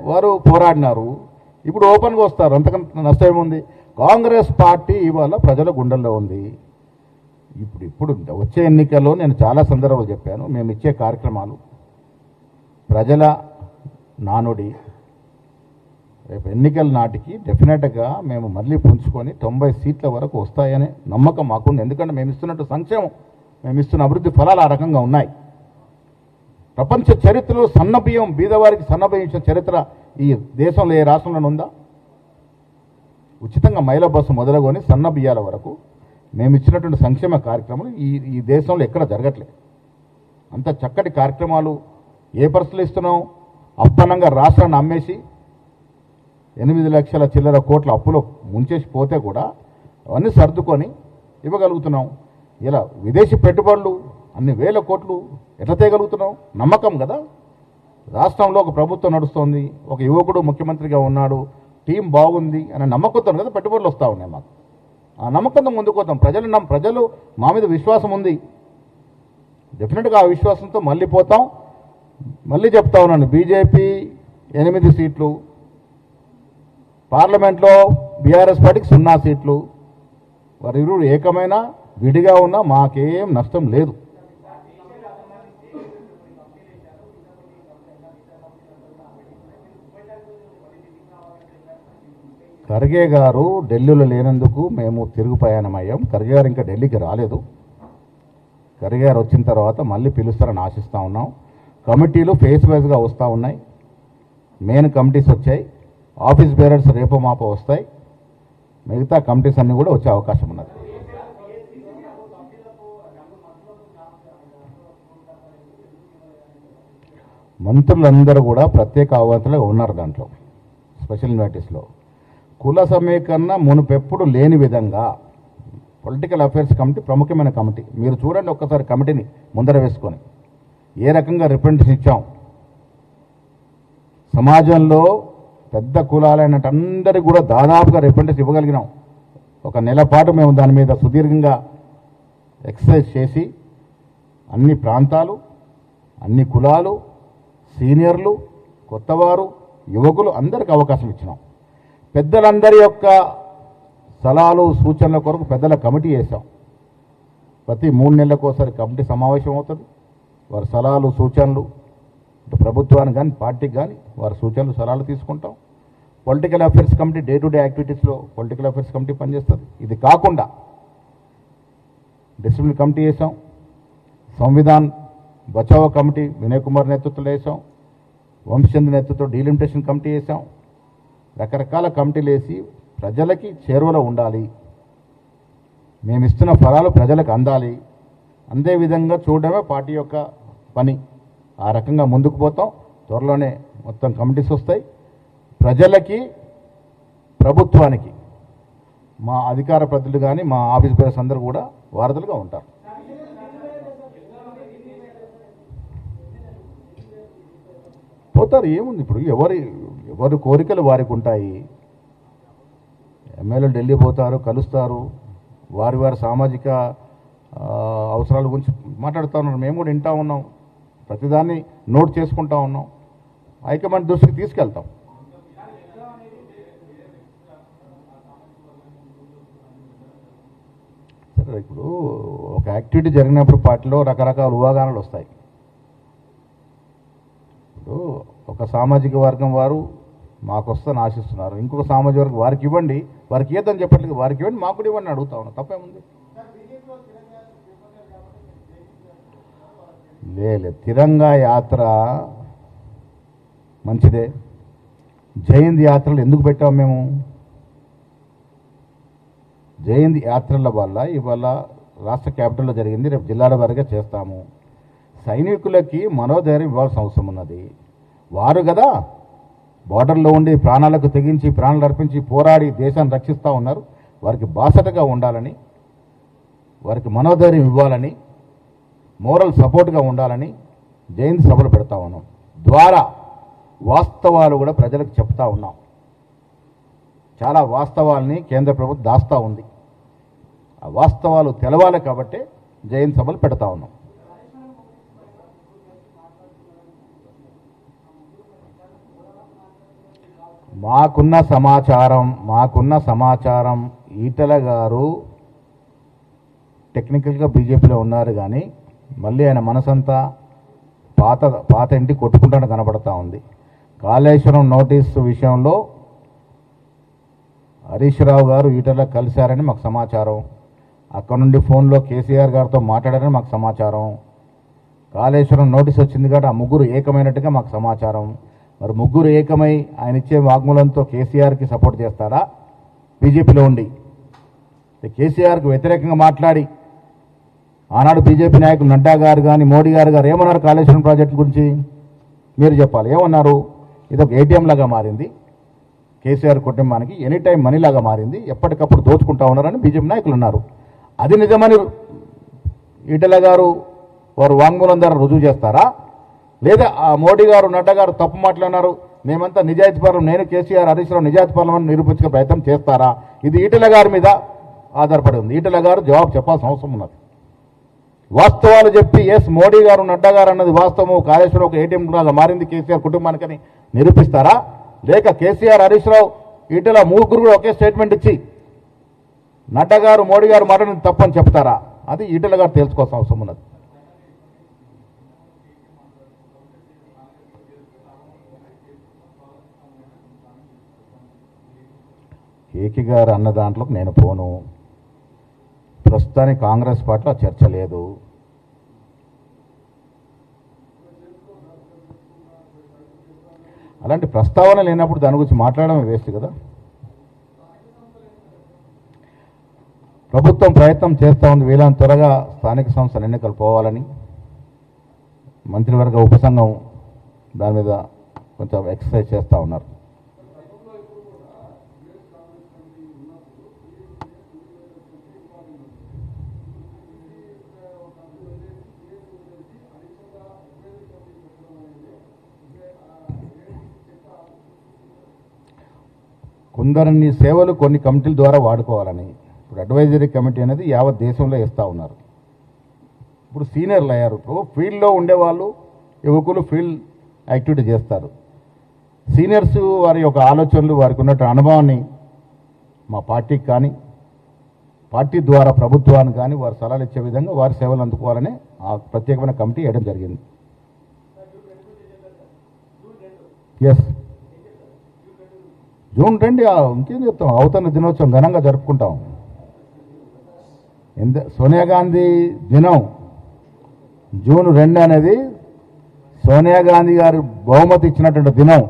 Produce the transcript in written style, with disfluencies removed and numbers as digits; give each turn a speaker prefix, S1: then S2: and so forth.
S1: వారు పోరాడినారు, ఇప్పుడు ఓపెన్గా వస్తారు, అంతకంత నష్టం ఏముంది? కాంగ్రెస్ పార్టీ ఇవాళ ప్రజల గుండెల్లో ఉంది. ఇప్పుడు వచ్చే ఎన్నికల్లో నేను చాలా సందర్భాలు చెప్పాను, మేము ఇచ్చే కార్యక్రమాలు ప్రజల నానుడి. రేపు ఎన్నికల నాటికి డెఫినెట్గా మేము మళ్ళీ పుంజుకొని 90 సీట్ల వరకు వస్తాయనే నమ్మకం మాకుంది. ఎందుకంటే మేము ఇస్తున్నట్టు సంక్షేమం, మేము ఇస్తున్న అభివృద్ధి ఫలాలు ఆ రకంగా ఉన్నాయి. ప్రపంచ చరిత్రలో సన్నబియ్యం బీదవారికి సన్నబియ్యం ఇచ్చిన చరిత్ర ఈ దేశంలో ఏ రాష్ట్రంలోనే ఉందా? ఉచితంగా మహిళా బస్సు మొదలుకొని సన్న బియ్యాల వరకు మేము ఇచ్చినటువంటి సంక్షేమ కార్యక్రమాలు ఈ దేశంలో ఎక్కడ జరగట్లేదు. అంత చక్కటి కార్యక్రమాలు ఏ పరిస్థితులు ఇస్తున్నాం? అప్పనంగా రాష్ట్రాన్ని అమ్మేసి 8 లక్షల చిల్లర కోట్ల అప్పులో ముంచేసి పోతే కూడా అవన్నీ సర్దుకొని ఇవ్వగలుగుతున్నాం. ఇలా విదేశీ పెట్టుబడులు అన్ని వేల కోట్లు ఎట్లా తేయగలుగుతున్నాం? నమ్మకం కదా. రాష్ట్రంలో ఒక ప్రభుత్వం నడుస్తోంది, ఒక యువకుడు ముఖ్యమంత్రిగా ఉన్నాడు, టీం బాగుంది అనే నమ్మకంతో కదా పెట్టుబడులు వస్తూ ఉన్నాయి. మాకు ఆ నమ్మకంతో ముందుకు పోతాం. ప్రజలు మా మీద విశ్వాసం ఉంది. డెఫినెట్గా ఆ విశ్వాసంతో మళ్ళీ పోతాం. మళ్ళీ చెప్తా ఉన్నాను, బీజేపీ 8 సీట్లు, పార్లమెంట్లో బీఆర్ఎస్ పార్టీకి 0 సీట్లు. వారిరువురు ఏకమైన విడిగా ఉన్నా మాకేం నష్టం లేదు. ఖర్గే గారు ఢిల్లీలో లేనందుకు మేము తిరుగు ప్రయాణమయ్యాం. ఖర్గే గారు ఇంకా ఢిల్లీకి రాలేదు. ఖర్గే గారు వచ్చిన తర్వాత మళ్ళీ పిలుస్తారని ఆశిస్తూ ఉన్నాం. కమిటీలు ఫేస్ వైజ్గా వస్తూ ఉన్నాయి. మెయిన్ కమిటీస్ వచ్చాయి, ఆఫీస్ బేరర్స్ రేపో మాపో వస్తాయి, మిగతా కమిటీస్ అన్నీ కూడా వచ్చే అవకాశం ఉన్నది. మంత్రులందరూ కూడా ప్రత్యేక ఆహ్వానితులుగా ఉన్నారు. దాంట్లో స్పెషల్ ఇన్వైటీస్లో కుల సమీకరణ మునుపెప్పుడు లేని విధంగా పొలిటికల్ అఫైర్స్ కమిటీ ప్రముఖమైన కమిటీ. మీరు చూడండి ఒక్కసారి కమిటీని ముందర వేసుకొని ఏ రకంగా రిప్రజెంటేషన్ ఇచ్చాం. సమాజంలో పెద్ద కులాలైనట్టు అందరికీ కూడా దాదాపుగా రిప్రజెంటేషన్ ఇవ్వగలిగినాం. ఒక నెల పాటు మేము దాని మీద సుదీర్ఘంగా ఎక్సర్సైజ్ చేసి అన్ని ప్రాంతాలు, అన్ని కులాలు, సీనియర్లు, కొత్తవారు, యువకులు అందరికీ అవకాశం ఇచ్చినాం. పెద్దలందరి యొక్క సలహాలు సూచనల కొరకు పెద్దల కమిటీ వేసాం. ప్రతి 3 నెలలకు ఒకసారి కమిటీ సమావేశం అవుతుంది. వారి సలహాలు సూచనలు ప్రభుత్వానికి కానీ పార్టీకి కానీ వారి సూచనలు సలహాలు తీసుకుంటాం. Political affairs committee day to day యాక్టివిటీస్లో పొలిటికల్ అఫైర్స్ కమిటీ పనిచేస్తుంది. ఇది కాకుండా డిసిప్లిన్ కమిటీ వేసాం, సంవిధాన్ బచావో కమిటీ వినయ్ కుమార్ నేతృత్వంలో వేసాం, వంశచంద్ర నేతృత్వంలో డీలిమిటేషన్ కమిటీ వేసాం. రకరకాల కమిటీలు వేసి ప్రజలకి చేరువలో ఉండాలి, మేము ఇస్తున్న ఫలాలు ప్రజలకు అందాలి, అందే విధంగా చూడడమే పార్టీ యొక్క పని. ఆ రకంగా ముందుకు పోతాం. త్వరలోనే మొత్తం కమిటీస్ వస్తాయి. ప్రజలకి ప్రభుత్వానికి మా అధికార ప్రతినిధులు కానీ మా ఆఫీస్ బేరర్స్ అందరూ కూడా వారధులుగా ఉంటారు. పోతారు, ఏముంది. ఇప్పుడు ఎవరి కోరికలు వారికి ఉంటాయి. ఎమ్మెల్యేలు ఢిల్లీ పోతారు, కలుస్తారు, వారి సామాజిక అవసరాల గురించి మాట్లాడుతూ ఉన్నారు. మేము కూడా వింటూ ఉన్నాం, ప్రతిదాన్ని నోట్ చేసుకుంటూ ఉన్నాం, హైకమాండ్ దృష్టికి తీసుకెళ్తాం. సరే, ఇప్పుడు ఒక యాక్టివిటీ జరిగినప్పుడు పార్టీలో రకరకాల ఊహాగానాలు వస్తాయి. ఇప్పుడు ఒక సామాజిక వర్గం వారు మాకు వస్తుందని ఆశిస్తున్నారు, ఇంకొక సామాజిక వర్గం వారికి ఇవ్వండి, వారికి ఏదని చెప్పట్లేదు, వారికి ఇవ్వండి మాకు కూడా ఇవ్వండి అడుగుతా ఉన్నా. తప్పేముంది? లేదు, తిరంగా యాత్ర మంచిదే. జయంతి యాత్రలు ఎందుకు పెట్టాము మేము? జయంతి యాత్రల వల్ల ఇవాళ రాష్ట్ర క్యాపిటల్లో జరిగింది, రేపు జిల్లాల వారీగా చేస్తాము. సైనికులకి మనోధైర్యం ఇవ్వాల్సిన అవసరం ఉన్నది. వారు కదా బార్డర్లో ఉండి ప్రాణాలకు తెగించి ప్రాణాలు అర్పించి పోరాడి దేశాన్ని రక్షిస్తూ ఉన్నారు. వారికి బాసటగా ఉండాలని, వారికి మనోధైర్యం ఇవ్వాలని, మోరల్ సపోర్ట్గా ఉండాలని జయంతి సభలు పెడతా ఉన్నాం. ద్వారా వాస్తవాలు కూడా ప్రజలకు చెప్తా ఉన్నాం. చాలా వాస్తవాల్ని కేంద్ర ప్రభుత్వం దాస్తూ ఉంది. ఆ వాస్తవాలు తెలవాలి కాబట్టి జయంతి సభలు పెడతా ఉన్నాం. మాకున్న సమాచారం ఈటెల గారు టెక్నికల్గా బీజేపీలో ఉన్నారు, కానీ మళ్ళీ ఆయన మనసంతా పాత ఇంటి కొట్టుకుంటాను కనబడతా ఉంది. కాళేశ్వరం నోటీసు విషయంలో హరీష్ రావు గారు ఈటెల కలిశారని మాకు సమాచారం. అక్కడ నుండి ఫోన్లో కేసీఆర్ గారితో మాట్లాడారని మాకు సమాచారం. కాళేశ్వరం నోటీస్ వచ్చింది కాబట్టి ఆ ముగ్గురు ఏకమైనట్టుగా మాకు సమాచారం. మరి ముగ్గురు ఏకమై ఆయన ఇచ్చే వాగ్మూలంతో కేసీఆర్కి సపోర్ట్ చేస్తారా? బీజేపీలో ఉండి కేసీఆర్కు వ్యతిరేకంగా మాట్లాడి ఆనాడు బీజేపీ నాయకులు నడ్డా గారు కానీ మోడీ గారు ఏమన్నారు కాళేశ్వరం ప్రాజెక్టు గురించి? మీరు చెప్పాలి. ఏమన్నారు? ఇదొక ఏటీఎం లాగా మారింది, కేసీఆర్ కుటుంబానికి ఎనీ టైం మనీలాగా మారింది, ఎప్పటికప్పుడు దోచుకుంటా ఉన్నారని బీజేపీ నాయకులు అన్నారు. అది నిజమని ఈటెల గారు వారు వాంగ్మూలం ద్వారా రుజువు చేస్తారా? లేదా ఆ మోడీ గారు నడ్డా గారు తప్పు మాట్లాడినారు, మేమంతా నిజాయితీ పరులం, నేను కేసీఆర్ హరీష్ రావు నిజాయితీ పరులమని నిరూపించే ప్రయత్నం చేస్తారా? ఇది ఈటెల గారి మీద ఆధారపడి ఉంది. ఈటెల గారు జవాబు చెప్పాల్సిన అవసరం ఉన్నది. వాస్తవాలు చెప్పి ఎస్ మోడీ గారు నడ్డా గారు అన్నది వాస్తవము, కాళేశ్వరం ఒక ఏటీఎం లాగా మారింది కేసీఆర్ కుటుంబానికని నిరూపిస్తారా? లేక కేసీఆర్ హరీష్ రావు ఈటెల ముగ్గురు కూడా ఒకే స్టేట్మెంట్ ఇచ్చి నడ్డా గారు మోడీ గారు మాట్లాడింది తప్పని చెప్తారా? అది ఈటెల గారు తెలుసుకోవాల్సిన అవసరం ఉన్నది. కేకి గారు అన్న దాంట్లోకి నేను పోను. ప్రస్తుతానికి కాంగ్రెస్ పార్టీలో చర్చ లేదు. అలాంటి ప్రస్తావన లేనప్పుడు దాని గురించి మాట్లాడడం వేస్ట్ కదా. ప్రభుత్వం ప్రయత్నం చేస్తూ ఉంది వీళ్ళని త్వరగా స్థానిక సంస్థల ఎన్నికలు పోవాలని. మంత్రివర్గ ఉపసంఘం దాని మీద కొంచెం ఎక్సర్సైజ్ చేస్తూ ఉన్నారు. కొందరిని సేవలు కొన్ని కమిటీల ద్వారా వాడుకోవాలని ఇప్పుడు అడ్వైజరీ కమిటీ అనేది యావత్ దేశంలో ఇస్తూ ఉన్నారు. ఇప్పుడు సీనియర్లు అయ్యారు. ఇప్పుడు ఫీల్డ్లో ఉండేవాళ్ళు యువకులు ఫీల్డ్ యాక్టివిటీ చేస్తారు. సీనియర్స్ వారి యొక్క ఆలోచనలు వారికి ఉన్నట్టు అనుభవాన్ని మా పార్టీకి కానీ పార్టీ ద్వారా ప్రభుత్వానికి కానీ వారు సలహాలు ఇచ్చే విధంగా వారి సేవలు అందుకోవాలని ఆ ప్రత్యేకమైన కమిటీ వేయడం జరిగింది. ఎస్, జూన్ 2 ఇంకేం చెప్తాం, అవతరణ దినోత్సవం ఘనంగా జరుపుకుంటాం. సోనియా గాంధీ దినం జూన్ 2 అనేది సోనియా గాంధీ గారు బహుమతి ఇచ్చినటువంటి దినం.